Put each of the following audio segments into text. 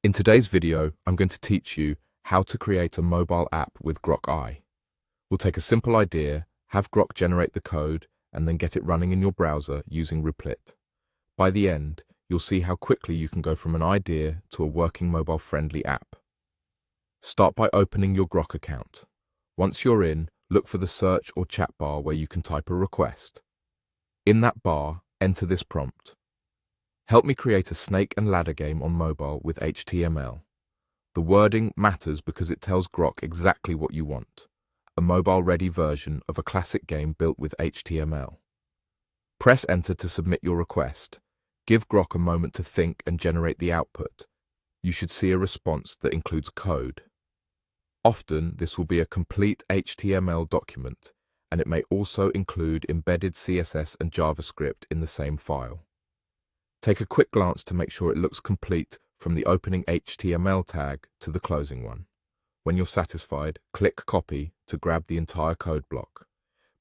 In today's video, I'm going to teach you how to create a mobile app with Grok AI. We'll take a simple idea, have Grok generate the code, and then get it running in your browser using Replit. By the end, you'll see how quickly you can go from an idea to a working mobile-friendly app. Start by opening your Grok account. Once you're in, look for the search or chat bar where you can type a request. In that bar, enter this prompt. Help me create a snake and ladder game on mobile with HTML. The wording matters because it tells Grok exactly what you want, a mobile-ready version of a classic game built with HTML. Press enter to submit your request. Give Grok a moment to think and generate the output. You should see a response that includes code. Often, this will be a complete HTML document, and it may also include embedded CSS and JavaScript in the same file. Take a quick glance to make sure it looks complete from the opening HTML tag to the closing one. When you're satisfied, click Copy to grab the entire code block.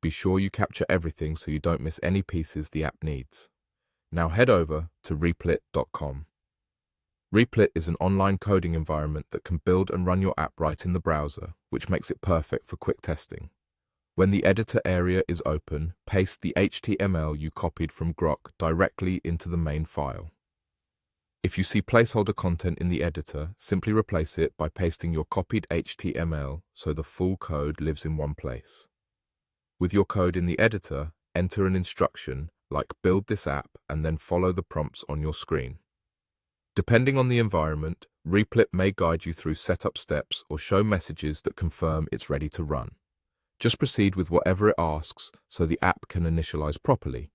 Be sure you capture everything so you don't miss any pieces the app needs. Now head over to replit.com. Replit is an online coding environment that can build and run your app right in the browser, which makes it perfect for quick testing. When the editor area is open, paste the HTML you copied from Grok directly into the main file. If you see placeholder content in the editor, simply replace it by pasting your copied HTML so the full code lives in one place. With your code in the editor, enter an instruction like build this app and then follow the prompts on your screen. Depending on the environment, Replit may guide you through setup steps or show messages that confirm it's ready to run. Just proceed with whatever it asks so the app can initialize properly.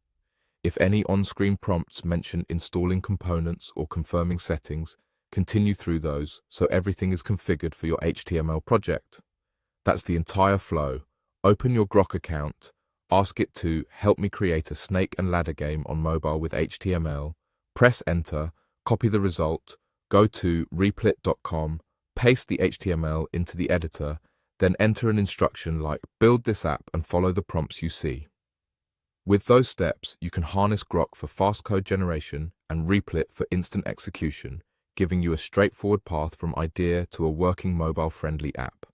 If any on-screen prompts mention installing components or confirming settings, continue through those so everything is configured for your HTML project. That's the entire flow. Open your Grok account, ask it to help me create a snake and ladder game on mobile with HTML, press enter, copy the result, go to replit.com, paste the HTML into the editor, then enter an instruction like build this app and follow the prompts you see. With those steps, you can harness Grok for fast code generation and Replit for instant execution, giving you a straightforward path from idea to a working mobile-friendly app.